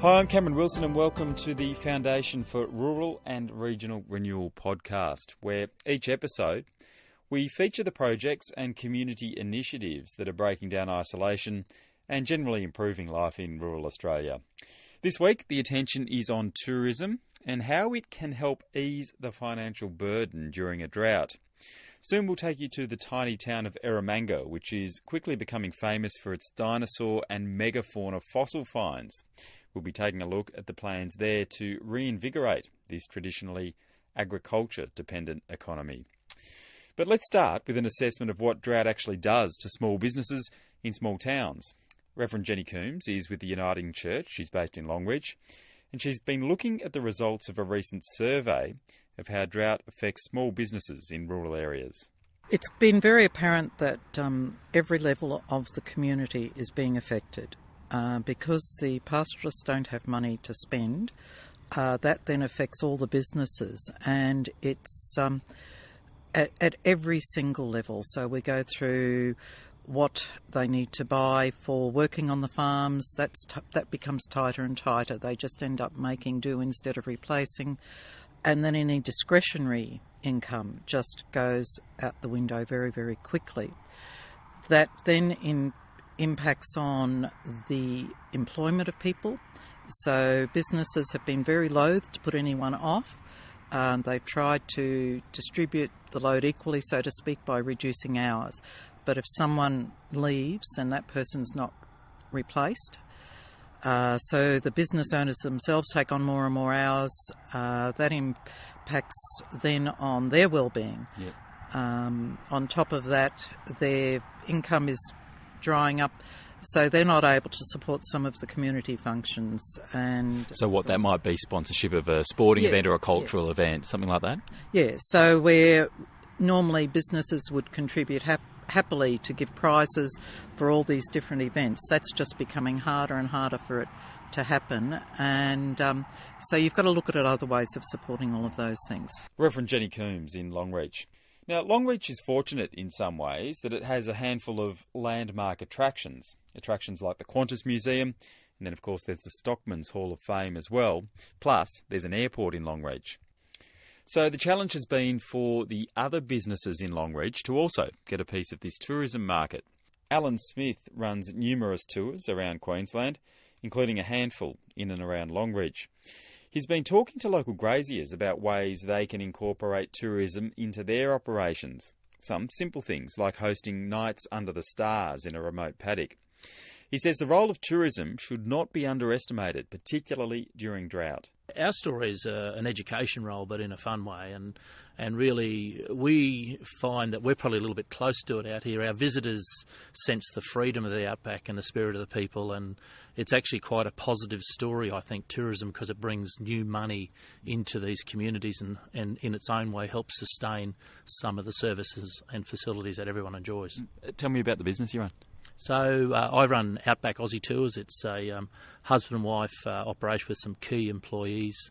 Hi, I'm Cameron Wilson and welcome to the Foundation for Rural and Regional Renewal podcast, where each episode we feature the projects and community initiatives that are breaking down isolation and generally improving life in rural Australia. This week, the attention is on tourism and how it can help ease the financial burden during a drought. Soon we'll take you to the tiny town of Erromango, which is quickly becoming famous for its dinosaur and megafauna fossil finds. We'll be taking a look at the plans there to reinvigorate this traditionally agriculture-dependent economy. But let's start with an assessment of what drought actually does to small businesses in small towns. Reverend Jenny Coombs is with the Uniting Church. She's based in Longreach, and she's been looking at the results of a recent survey of how drought affects small businesses in rural areas. It's been very apparent that every level of the community is being affected. Because the pastoralists don't have money to spend, that then affects all the businesses, and it's at every single level. So we go through what they need to buy for working on the farms. That becomes tighter and tighter. They just end up making do instead of replacing, and then any discretionary income just goes out the window very, very quickly. That then impacts on the employment of people. So businesses have been very loath to put anyone off. They've tried to distribute the load equally, so to speak, by reducing hours. But if someone leaves, then that person's not replaced. So the business owners themselves take on more and more hours. That impacts then on their well-being. Yep. On top of that, their income is drying up, so they're not able to support some of the community functions. And so what that might be sponsorship of a sporting event or a cultural event, something like that? Yeah, so where normally businesses would contribute happily to give prizes for all these different events, that's just becoming harder and harder for it to happen. And so you've got to look at other ways of supporting all of those things. Reverend Jenny Coombs in Longreach. Now, Longreach is fortunate in some ways that it has a handful of landmark attractions like the Qantas Museum, and then of course there's the Stockman's Hall of Fame as well, plus there's an airport in Longreach. So the challenge has been for the other businesses in Longreach to also get a piece of this tourism market. Alan Smith runs numerous tours around Queensland, including a handful in and around Longreach. He's been talking to local graziers about ways they can incorporate tourism into their operations. Some simple things like hosting nights under the stars in a remote paddock. He says the role of tourism should not be underestimated, particularly during drought. Our story is an education role, but in a fun way, and really we find that we're probably a little bit close to it out here. Our visitors sense the freedom of the outback and the spirit of the people, and it's actually quite a positive story, I think, tourism, because it brings new money into these communities and in its own way helps sustain some of the services and facilities that everyone enjoys. Tell me about the business you run. So I run Outback Aussie Tours. It's a husband and wife operation with some key employees.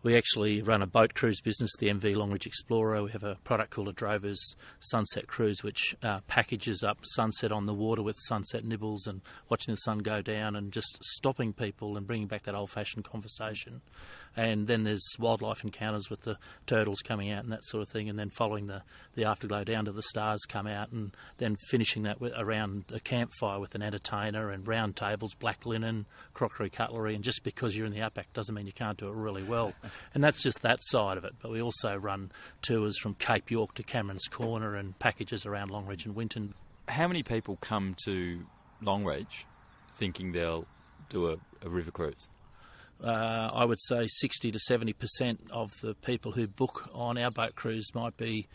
We actually run a boat cruise business, the MV Longreach Explorer. We have a product called a Drover's Sunset Cruise, which packages up sunset on the water with sunset nibbles and watching the sun go down and just stopping people and bringing back that old-fashioned conversation. And then there's wildlife encounters with the turtles coming out and that sort of thing, and then following the afterglow down to the stars come out, and then finishing that around a campfire with an entertainer and round tables, black linen, crockery, cutlery. And just because you're in the outback doesn't mean you can't do it really well. And that's just that side of it. But we also run tours from Cape York to Cameron's Corner and packages around Longreach and Winton. How many people come to Longreach thinking they'll do a river cruise? I would say 60 to 70% of the people who book on our boat cruise might be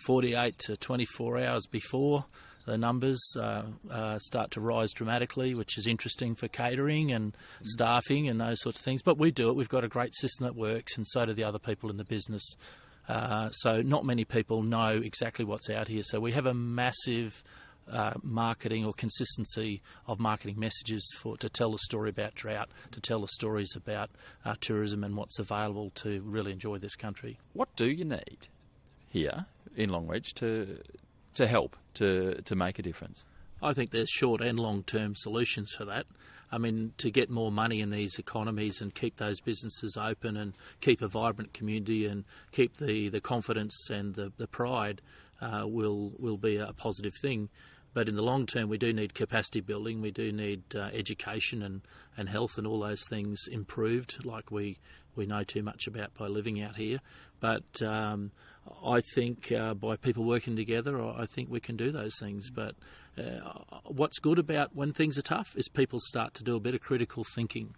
48 to 24 hours before. The numbers start to rise dramatically, which is interesting for catering and staffing and those sorts of things. But we do it. We've got a great system that works, and so do the other people in the business. So not many people know exactly what's out here. So we have a massive marketing or consistency of marketing messages to tell the story about drought, to tell the stories about tourism and what's available to really enjoy this country. What do you need here in Longreach to help to make a difference? I think there's short and long-term solutions for that. I mean, to get more money in these economies and keep those businesses open and keep a vibrant community and keep the confidence and the pride will be a positive thing. But in the long term, we do need capacity building. We do need education and health and all those things improved, like we know too much about by living out here. But I think by people working together, I think we can do those things. But what's good about when things are tough is people start to do a bit of critical thinking.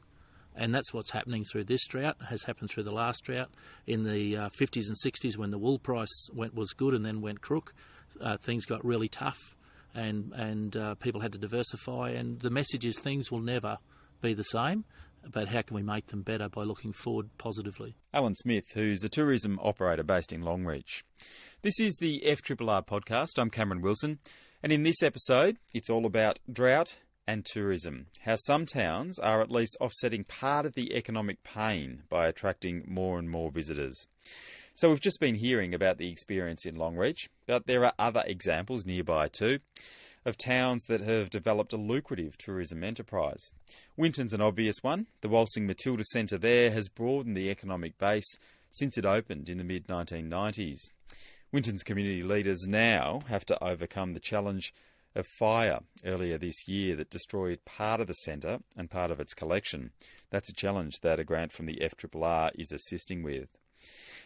And that's what's happening through this drought, has happened through the last drought. In the 50s and 60s, when the wool price was good and then went crook, things got really tough. And people had to diversify, and the message is things will never be the same, but how can we make them better by looking forward positively? Alan Smith, who's a tourism operator based in Longreach. This is the FRRR podcast. I'm Cameron Wilson, and in this episode, it's all about drought and tourism, how some towns are at least offsetting part of the economic pain by attracting more and more visitors. So we've just been hearing about the experience in Longreach, but there are other examples nearby too, of towns that have developed a lucrative tourism enterprise. Winton's an obvious one. The Walsing Matilda Centre there has broadened the economic base since it opened in the mid-1990s. Winton's community leaders now have to overcome the challenge of fire earlier this year that destroyed part of the centre and part of its collection. That's a challenge that a grant from the FRRR is assisting with.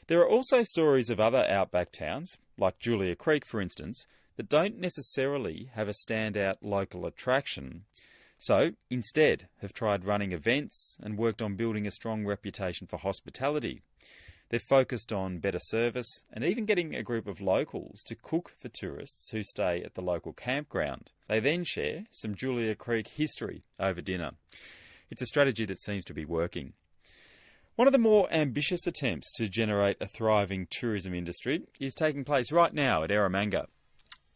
There are also stories of other outback towns, like Julia Creek for instance, that don't necessarily have a standout local attraction, so instead have tried running events and worked on building a strong reputation for hospitality. They're focused on better service and even getting a group of locals to cook for tourists who stay at the local campground. They then share some Julia Creek history over dinner. It's a strategy that seems to be working. One of the more ambitious attempts to generate a thriving tourism industry is taking place right now at Eromanga.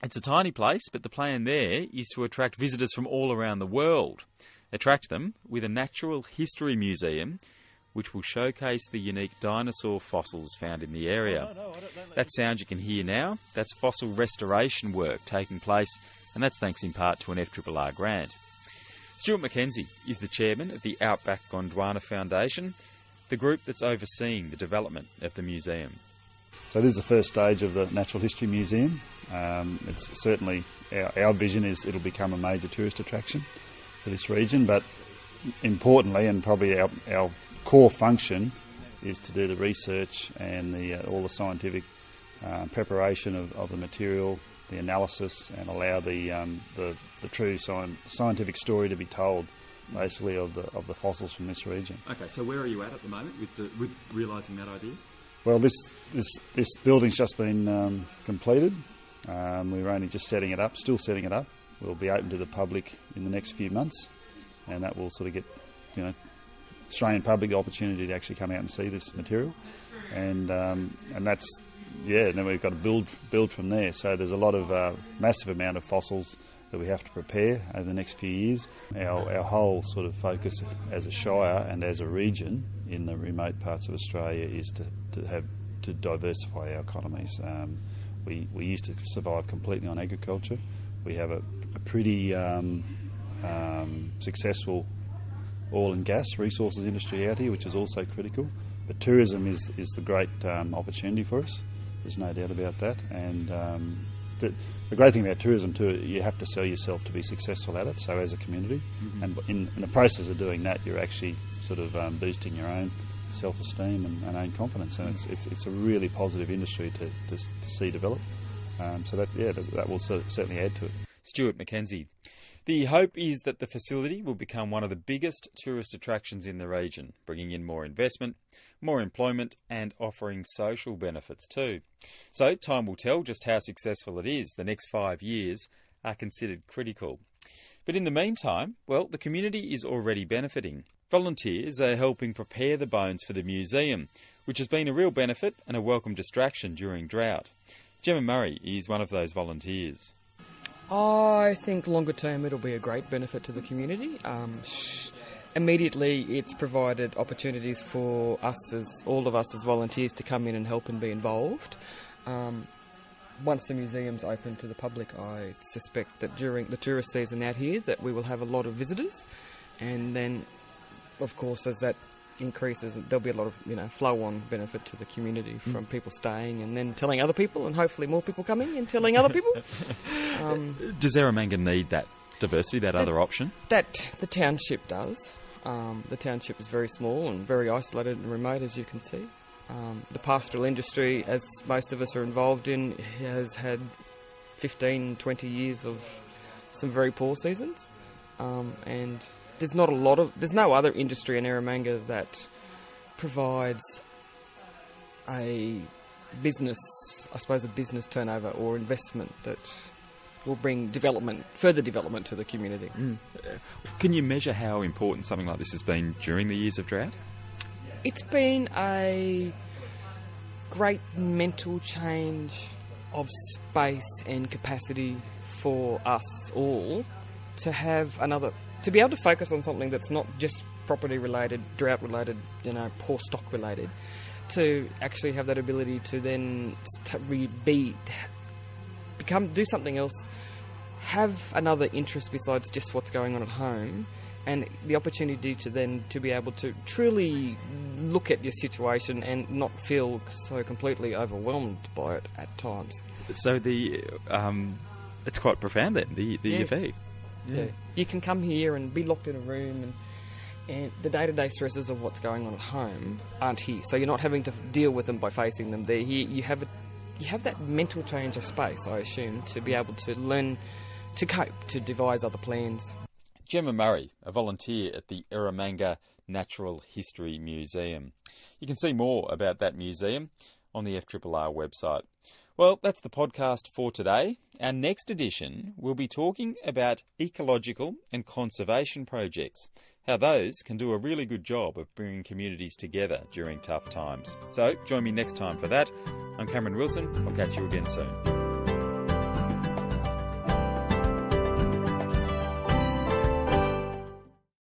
It's a tiny place, but the plan there is to attract visitors from all around the world. Attract them with a natural history museum which will showcase the unique dinosaur fossils found in the area. That sound you can hear now, that's fossil restoration work taking place, and that's thanks in part to an FRRR grant. Stuart McKenzie is the chairman of the Outback Gondwana Foundation, the group that's overseeing the development of the museum. So this is the first stage of the Natural History Museum. It's certainly, our vision is it'll become a major tourist attraction for this region, but importantly, and probably our core function, is to do the research and all the scientific preparation of the material, the analysis, and allow the true scientific story to be told, basically, of the fossils from this region. Okay, so where are you at the moment with realising that idea? Well, this building's just been completed. We're only just setting it up, still setting it up. We'll be open to the public in the next few months, and that will sort of get, Australian public the opportunity to actually come out and see this material, and that's, and then we've got to build from there. So there's a lot of massive amount of fossils that we have to prepare over the next few years. Our whole sort of focus as a shire and as a region in the remote parts of Australia is to diversify our economies. We used to survive completely on agriculture. We have a pretty successful oil and gas resources industry out here, which is also critical. But tourism is the great opportunity for us. There's no doubt about that. And the great thing about tourism too, you have to sell yourself to be successful at it. So as a community, and in the process of doing that, you're actually sort of boosting your own self-esteem and own confidence. And it's a really positive industry to see develop. So that will certainly add to it. Stuart McKenzie. The hope is that the facility will become one of the biggest tourist attractions in the region, bringing in more investment, more employment and offering social benefits too. So time will tell just how successful it is. The next 5 years are considered critical. But in the meantime, the community is already benefiting. Volunteers are helping prepare the bones for the museum, which has been a real benefit and a welcome distraction during drought. Gemma Murray is one of those volunteers. I think longer term it'll be a great benefit to the community. Immediately it's provided opportunities for all of us as volunteers to come in and help and be involved. once the museum's open to the public, I suspect that during the tourist season out here that we will have a lot of visitors, and then, of course, as that increases, there'll be a lot of flow-on benefit to the community from people staying and then telling other people, and hopefully more people coming and telling other people. Does Eromanga need that diversity, that other option? That the township does. The township is very small and very isolated and remote, as you can see. The pastoral industry, as most of us are involved in, has had 15, 20 years of some very poor seasons, and there's no other industry in Eromanga that provides a business turnover or investment that will bring further development to the community. Can you measure how important something like this has been during the years of drought? It's been a great mental change of space and capacity for us all to be able to focus on something that's not just property related, drought related, poor stock related, to actually have that ability to then do something else, have another interest besides just what's going on at home, and the opportunity to be able to truly look at your situation and not feel so completely overwhelmed by it at times. So it's quite profound then, the effect. Yeah. You can come here and be locked in a room, and the day-to-day stresses of what's going on at home aren't here. So you're not having to deal with them by facing them. They're here. You have that mental change of space, I assume, to be able to learn to cope, to devise other plans. Gemma Murray, a volunteer at the Eromanga Natural History Museum. You can see more about that museum on the FRRR website. Well, that's the podcast for today. Our next edition, we'll be talking about ecological and conservation projects, how those can do a really good job of bringing communities together during tough times. So join me next time for that. I'm Cameron Wilson. I'll catch you again soon.